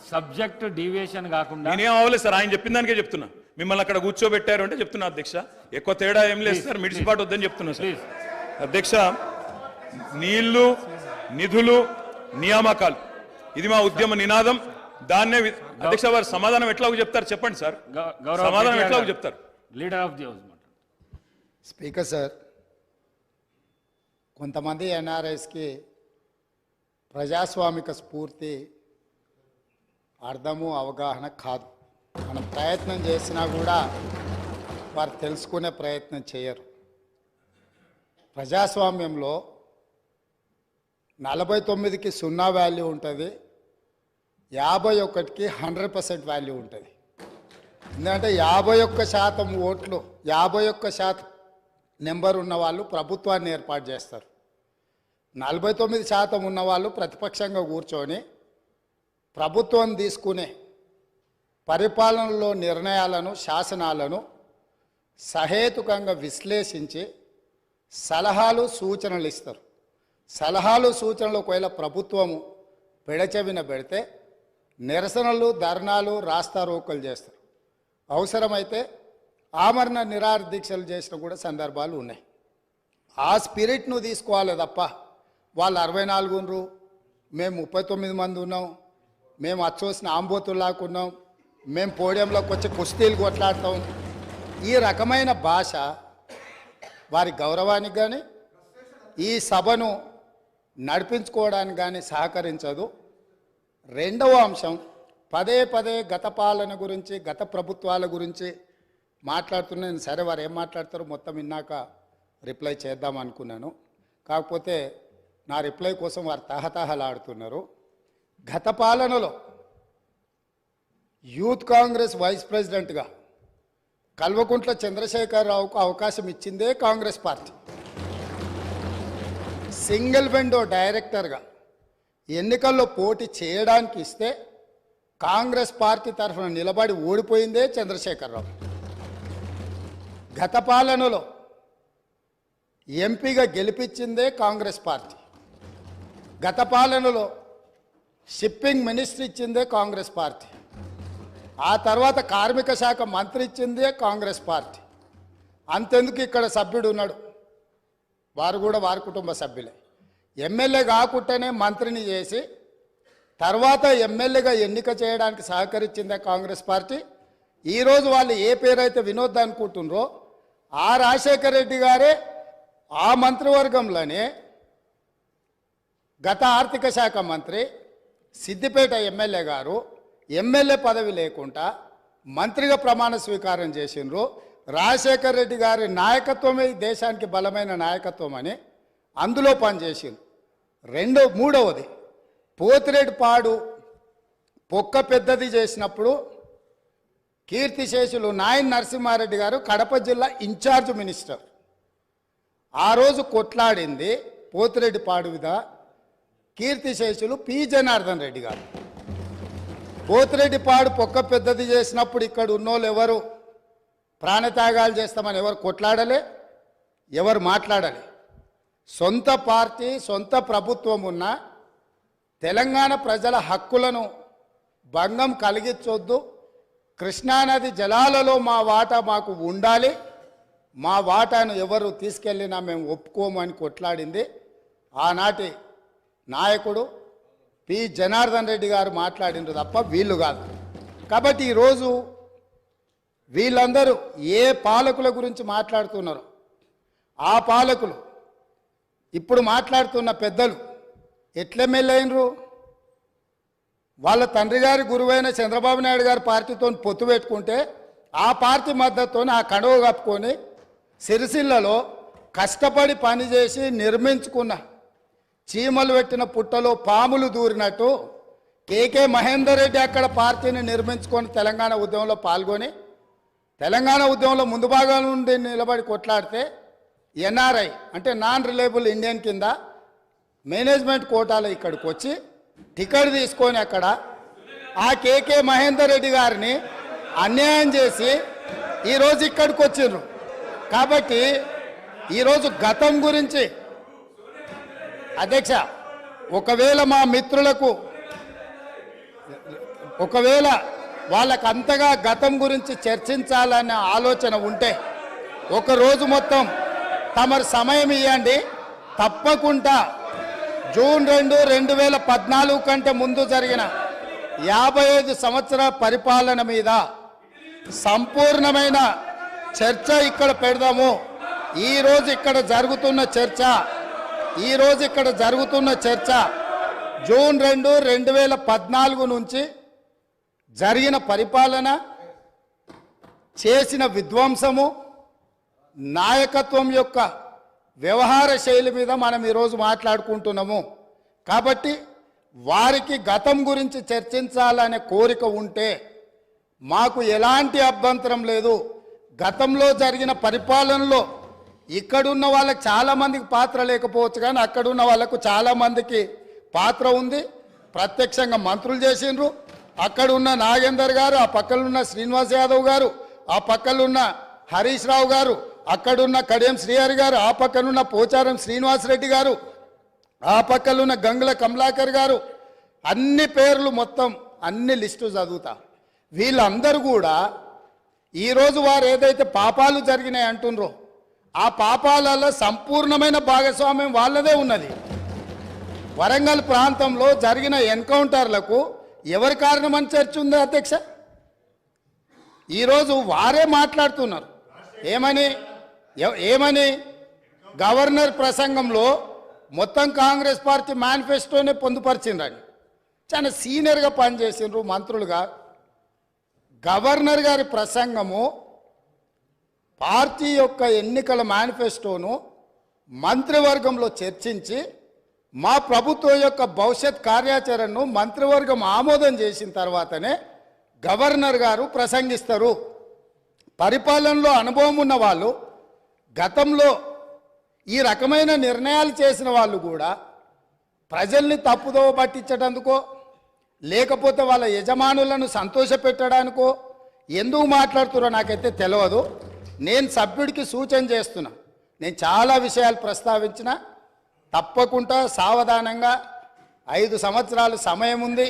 Subject deviation కాకుండా నేనేం అవ్వలేదు సార్, ఆయన చెప్పిన దానికే చెప్తున్నా. మిమ్మల్ని అక్కడ కూర్చోబెట్టారు అంటే చెప్తున్నా అధ్యక్ష, ఎక్కువ తేడా ఏం లేదు సార్, మిడిసిపాటు వద్దని చెప్తున్నా సార్. అధ్యక్ష, నీళ్లు, నిధులు, నియామకాలు ఇది మా ఉద్యమ నినాదం. దాన్నే అధ్యక్ష వారు సమాధానం ఎట్లా చెప్తారు చెప్పండి సార్, సమాధానం ఎట్లా చెప్తారు? Leader of the house. Speaker sir, కొంతమంది ఎన్ఆర్ఐస్కి ప్రజాస్వామిక స్ఫూర్తి అర్థము అవగాహన కాదు. మనం ప్రయత్నం చేసినా కూడా వారు తెలుసుకునే ప్రయత్నం చేయరు. ప్రజాస్వామ్యంలో 49కి 0 వాల్యూ ఉంటుంది, 51కి 100% వాల్యూ ఉంటుంది. ఎందుకంటే 51% ఓట్లు, 51% నెంబర్ ఉన్న వాళ్ళు ప్రభుత్వాన్ని ఏర్పాటు చేస్తారు. 49% ఉన్నవాళ్ళు ప్రతిపక్షంగా కూర్చొని ప్రభుత్వం తీసుకునే పరిపాలనలో నిర్ణయాలను, శాసనాలను సహేతుకంగా విశ్లేషించి సలహాలు, సూచనలు ఇస్తారు. సలహాలు, సూచనలు ఒకవేళ ప్రభుత్వము పెడచెవిన పెడితే నిరసనలు, ధర్నాలు, రాస్తారోకలు చేస్తారు. అవసరమైతే ఆమరణ నిరాహార దీక్షలు చేసిన కూడా సందర్భాలు ఉన్నాయి. ఆ స్పిరిట్ను తీసుకోవాలి తప్ప వాళ్ళు 64 ఉన్నారు, మేము 39 మంది ఉన్నాం, మేము అచ్చోసిన ఆంబోతుల్లాగా ఉన్నాం, మేము పోడియంలోకి వచ్చి కుస్తీలు కొట్లాడతాం, ఈ రకమైన భాష వారి గౌరవానికి కానీ ఈ సభను నడిపించుకోవడానికి కానీ సహకరించదు. రెండవ అంశం, పదే పదే గత పాలన గురించి, గత ప్రభుత్వాల గురించి మాట్లాడుతున్నాను. సరే, వారు ఏం మాట్లాడతారో మొత్తం విన్నాక రిప్లై చేద్దాం అనుకున్నాను. కాకపోతే నా రిప్లై కోసం వారు తహతహలాడుతున్నారు. గత పాలనలో యూత్ కాంగ్రెస్ వైస్ ప్రెసిడెంట్గా కల్వకుంట్ల చంద్రశేఖరరావుకు అవకాశం ఇచ్చిందే కాంగ్రెస్ పార్టీ. సింగిల్ విండో డైరెక్టర్గా ఎన్నికల్లో పోటీ చేయడానికి ఇస్తే కాంగ్రెస్ పార్టీ తరఫున నిలబడి ఓడిపోయిందే చంద్రశేఖరరావు. గత పాలనలో ఎంపీగా గెలిపించిందే కాంగ్రెస్ పార్టీ. గత పాలనలో షిప్పింగ్ మినిస్టర్ ఇచ్చిందే కాంగ్రెస్ పార్టీ. ఆ తర్వాత కార్మిక శాఖ మంత్రి ఇచ్చిందే కాంగ్రెస్ పార్టీ. అంతెందుకు ఇక్కడ సభ్యుడు ఉన్నాడు, వారు కూడా వారి కుటుంబ సభ్యులే. ఎమ్మెల్యే కాకుండానే మంత్రిని చేసి తర్వాత ఎమ్మెల్యేగా ఎన్నిక చేయడానికి సహకరించిందే కాంగ్రెస్ పార్టీ. ఈరోజు వాళ్ళు ఏ పేరైతే వినోద్ అనుకుంటున్నారో ఆ రాజశేఖర రెడ్డి గారే ఆ మంత్రివర్గంలోనే గత ఆర్థిక శాఖ మంత్రి, సిద్దిపేట ఎమ్మెల్యే గారు ఎమ్మెల్యే పదవి లేకుండా మంత్రిగా ప్రమాణ స్వీకారం చేసిండ్రు. రాజశేఖర రెడ్డి గారి నాయకత్వమే దేశానికి బలమైన నాయకత్వం అని అందులో పనిచేసిండ్రు. మూడవది, పోతిరెడ్డిపాడు పొక్క పెద్దది చేసినప్పుడు కీర్తిశేషులు నాయన్ నరసింహారెడ్డి గారు కడప జిల్లా ఇన్ఛార్జ్ మినిస్టర్. ఆ రోజు కొట్లాడింది పోతిరెడ్డిపాడు మీద కీర్తిశేషులు పి జనార్దన్ రెడ్డి గారు. పోతిరెడ్డిపాడు పొక్క పెద్దది చేసినప్పుడు ఇక్కడ ఉన్నోళ్ళు ఎవరు ప్రాణత్యాగాలు చేస్తామని ఎవరు కొట్లాడలే, ఎవరు మాట్లాడాలి. సొంత పార్టీ, సొంత ప్రభుత్వం ఉన్న తెలంగాణ ప్రజల హక్కులను భంగం కలిగించొద్దు, కృష్ణానది జలాలలో మా వాటా మాకు ఉండాలి, మా వాటాను ఎవరు తీసుకెళ్ళినా మేము ఒప్పుకోమని కొట్లాడింది ఆనాటి నాయకుడు పి జనార్దన్ రెడ్డి గారు మాట్లాడిండ్రు తప్ప వీళ్ళు కాదు. కాబట్టి ఈరోజు వీళ్ళందరూ ఏ పాలకుల గురించి మాట్లాడుతున్నారో ఆ పాలకులు ఇప్పుడు మాట్లాడుతున్న పెద్దలు ఎట్లెమ్మెల్యేనరు? వాళ్ళ తండ్రి గారి గురువైన చంద్రబాబు నాయుడు గారి పార్టీతో పొత్తు పెట్టుకుంటే ఆ పార్టీ మద్దతుతో ఆ కడువ కప్పుకొని సిరిసిల్లలో కష్టపడి పనిచేసి నిర్మించుకున్న చీమలు పెట్టిన పుట్టలో పాములు దూరినట్టు కేకే మహేందర్ రెడ్డి అక్కడ పార్టీని నిర్మించుకొని తెలంగాణ ఉద్యమంలో పాల్గొని తెలంగాణ ఉద్యమంలో ముందు భాగం నుండి నిలబడి కొట్లాడితే ఎన్ఆర్ఐ అంటే నాన్ రిలయబుల్ ఇండియన్ కింద మేనేజ్మెంట్ కోటాలో ఇక్కడికి వచ్చి టికెట్ తీసుకొని అక్కడ ఆ కేకే మహేందర్ రెడ్డి గారిని అన్యాయం చేసి ఈరోజు ఇక్కడికి వచ్చిర్రు. కాబట్టి ఈరోజు గతం గురించి అధ్యక్ష, ఒకవేళ మా మిత్రులకు ఒకవేళ వాళ్ళకు అంతగా గతం గురించి చర్చించాలనే ఆలోచన ఉంటే ఒక రోజు మొత్తం తమరు సమయం ఇవ్వండి. తప్పకుండా జూన్ 2, 2014 కంటే ముందు జరిగిన 55 సంవత్సరాల పరిపాలన మీద సంపూర్ణమైన చర్చ ఇక్కడ పెడదాము. ఈరోజు ఇక్కడ జరుగుతున్న చర్చ జూన్ 2, 2014 నుంచి జరిగిన పరిపాలన, చేసిన విధ్వంసము, నాయకత్వం యొక్క వ్యవహార శైలి మీద మనం ఈరోజు మాట్లాడుకుంటున్నాము. కాబట్టి వారికి గతం గురించి చర్చించాలనే కోరిక ఉంటే మాకు ఎలాంటి అభ్యంతరం లేదు. గతంలో జరిగిన పరిపాలనలో ఇక్కడున్న వాళ్ళకి చాలామందికి పాత్ర లేకపోవచ్చు, కానీ అక్కడున్న వాళ్ళకు చాలామందికి పాత్ర ఉంది. ప్రత్యక్షంగా మంత్రులు చేసిండ్రు. అక్కడున్న నాగేందర్ గారు, ఆ పక్కనున్న శ్రీనివాస్ యాదవ్ గారు, ఆ పక్కనున్న హరీష్ రావు గారు, అక్కడున్న కడియం శ్రీహరి గారు, ఆ పక్కనున్న పోచారం శ్రీనివాసరెడ్డి గారు, ఆ పక్కనున్న గంగుల కమలాకర్ గారు, అన్ని పేర్లు మొత్తం అన్ని లిస్టు చదువుతా. వీళ్ళందరూ కూడా ఈరోజు వారు ఏదైతే పాపాలు జరిగినాయి అంటుండ్రో ఆ పాపాలలో సంపూర్ణమైన భాగస్వామ్యం వాళ్ళదే ఉన్నది. వరంగల్ ప్రాంతంలో జరిగిన ఎన్కౌంటర్లకు ఎవరి కారణమని చర్చ ఉంది అధ్యక్ష? ఈరోజు వారే మాట్లాడుతున్నారు. ఏమని గవర్నర్ ప్రసంగంలో మొత్తం కాంగ్రెస్ పార్టీ మేనిఫెస్టోనే పొందుపరిచిండ్రని చాలా సీనియర్గా పనిచేసిండ్రు మంత్రులుగా. గవర్నర్ గారి ప్రసంగము పార్టీ యొక్క ఎన్నికల మేనిఫెస్టోను మంత్రివర్గంలో చర్చించి మా ప్రభుత్వం యొక్క భవిష్యత్ కార్యాచరణను మంత్రివర్గం ఆమోదం చేసిన తర్వాతనే గవర్నర్ గారు ప్రసంగిస్తారు. పరిపాలనలో అనుభవం ఉన్న వాళ్ళు, గతంలో ఈ రకమైన నిర్ణయాలు చేసిన వాళ్ళు కూడా ప్రజల్ని తప్పుదోవ పట్టించడానికో లేకపోతే వాళ్ళ యజమానులను సంతోషపెట్టడానికో ఎందుకు మాట్లాడుతున్నారో నాకైతే తెలియదు. నేను సభ్యుడికి సూచన చేస్తున్నా. నేను చాలా విషయాలు ప్రస్తావించిన, తప్పకుండా సావధానంగా 5 సంవత్సరాలు సమయం ఉంది.